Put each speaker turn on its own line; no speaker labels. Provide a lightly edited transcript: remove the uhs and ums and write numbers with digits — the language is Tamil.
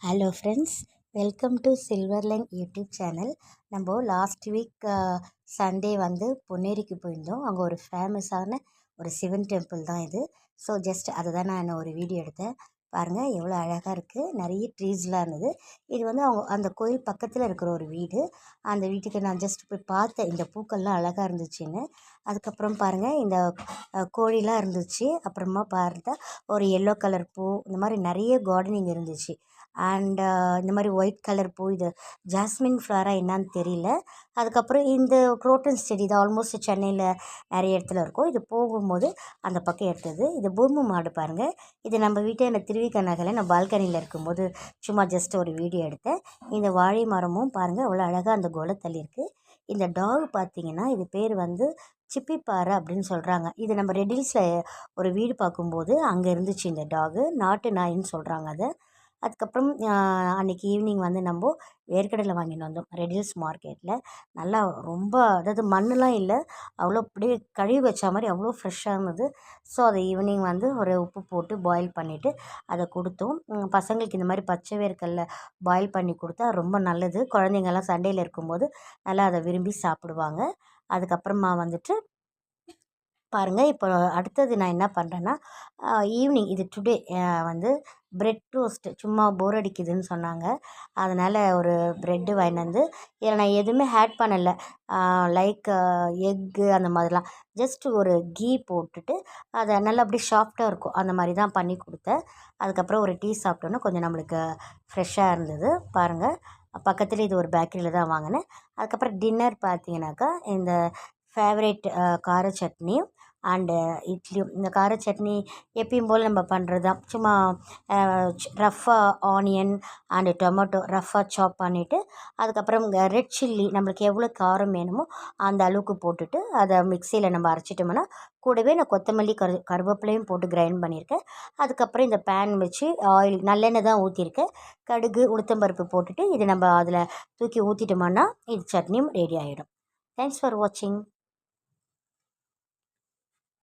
Hello friends, welcome to silver line YouTube channel. நம்ம லாஸ்ட் வீக் சண்டே வந்து பொன்னேரிக்கு போயிருந்தோம். அங்கே ஒரு ஃபேமஸான ஒரு சிவன் டெம்பிள் தான் இது. ஸோ ஜஸ்ட் அதை தான் நான் ஒரு வீடியோ எடுத்தேன். பாருங்கள் எவ்வளோ அழகாக இருக்குது. நிறைய ட்ரீஸ்லாம் இருந்தது. இது வந்து அவங்க அந்த கோயில் பக்கத்தில் இருக்கிற ஒரு வீடு. அந்த வீட்டுக்கு நான் ஜஸ்ட் போய் பார்த்தேன், இந்த பூக்கள்லாம் அழகாக இருந்துச்சுன்னு. அதுக்கப்புறம் பாருங்கள், இந்த கோழிலாம் இருந்துச்சு. அப்புறமா பார்த்தா ஒரு எல்லோ கலர் பூ, இந்த மாதிரி நிறைய கார்டனிங் இருந்துச்சு. அண்டு இந்த மாதிரி ஒயிட் கலர் பூ, இது ஜாஸ்மின் ஃப்ளவரா என்னான்னு தெரியல. அதுக்கப்புறம் இந்த குரோட்டன்ஸ் செடி இது ஆல்மோஸ்ட் சென்னையில் நிறைய இடத்துல இருக்கும். இது போகும்போது அந்த பக்கம் எடுத்தது. இது பூமி மாடு பாருங்கள். இது நம்ம வீட்டை இந்த திருவிக நகரில் நான் பால்கனியில் இருக்கும்போது சும்மா ஜஸ்ட் ஒரு வீடியோ எடுத்தேன். இந்த வாழை மரமும் பாருங்கள் அவ்வளோ அழகாக அந்த கொலை தள்ளி இருக்குது. இந்த டாக் பார்த்தீங்கன்னா இது பேர் வந்து சிப்பிப்பாறை அப்படின்னு சொல்கிறாங்க. இது நம்ம ரெடில்ஸில் ஒரு வீடு பார்க்கும்போது அங்கே இருந்துச்சு இந்த டாகு. நாட்டு நாயின்னு சொல்கிறாங்க அதை. அதுக்கப்புறம் அன்றைக்கி ஈவினிங் வந்து நம்ம வேர்க்கடலை வாங்கிட்டு வந்தோம் ரெடில்ஸ் மார்க்கெட்டில். நல்லா ரொம்ப, அதாவது மண்ணெலாம் இல்லை, அவ்வளோ அப்படியே கழுவி வச்ச மாதிரி அவ்வளோ ஃப்ரெஷ்ஷாக இருந்தது. ஸோ அதை ஈவினிங் வந்து ஒரு உப்பு போட்டு பாயில் பண்ணிவிட்டு அதை கொடுத்தோம். பசங்களுக்கு இந்த மாதிரி பச்சை வேர்க்கடலை பாயில் பண்ணி கொடுத்தா ரொம்ப நல்லது. குழந்தைங்கள்லாம் சண்டேயில் இருக்கும்போது நல்லா அதை விரும்பி சாப்பிடுவாங்க. அதுக்கப்புறமா வந்துட்டு பாருங்கள், இப்போ அடுத்தது நான் என்ன பண்ணுறேன்னா, ஈவினிங் இது டுடே வந்து பிரெட் டோஸ்ட்டு சும்மா போர் அடிக்குதுன்னு சொன்னாங்க. அதனால் ஒரு ப்ரெட்டு வாங்கிட்டு வந்து இதில் நான் எதுவுமே ஆட் பண்ணலை. லைக் எக்கு அந்த மாதிரிலாம் ஜஸ்ட் ஒரு கீ போட்டுட்டு அதை நல்லா அப்படியே சாஃப்டாக இருக்கும் அந்த மாதிரி தான் பண்ணி கொடுத்தேன். அதுக்கப்புறம் ஒரு டீ சாப்பிட்டோன்னா கொஞ்சம் நம்மளுக்கு ஃப்ரெஷ்ஷாக இருந்தது. பாருங்கள், பக்கத்தில் இது ஒரு பேக்கரியில் தான் வாங்கினேன். அதுக்கப்புறம் டின்னர் பார்த்தீங்கன்னாக்கா இந்த ஃபேவரேட் கார சட்னியும் அண்டு இட்லியும். இந்த கார சட்னி எப்பயும் போல் நம்ம பண்ணுறது தான். சும்மா ரஃப்பாக ஆனியன் அண்டு டொமேட்டோ ரஃப்பாக சாப் பண்ணிவிட்டு அதுக்கப்புறம் ரெட் சில்லி நம்மளுக்கு எவ்வளோ காரம் வேணுமோ அந்த அளவுக்கு போட்டுட்டு அதை மிக்சியில் நம்ம அரைச்சிட்டோம்னா கூடவே நான் கொத்தமல்லி கருவேப்பிலையும் போட்டு கிரைண்ட் பண்ணியிருக்கேன். அதுக்கப்புறம் இந்த பேன் வச்சு ஆயில் நல்லெண்ணெய் தான் ஊற்றிருக்கேன். கடுகு உளுத்தம்பருப்பு போட்டுட்டு இது நம்ம அதில் தூக்கி ஊற்றிட்டோம்னா இது சட்னியும் ரெடி ஆகிடும். தேங்க்ஸ் ஃபார் வாட்சிங்.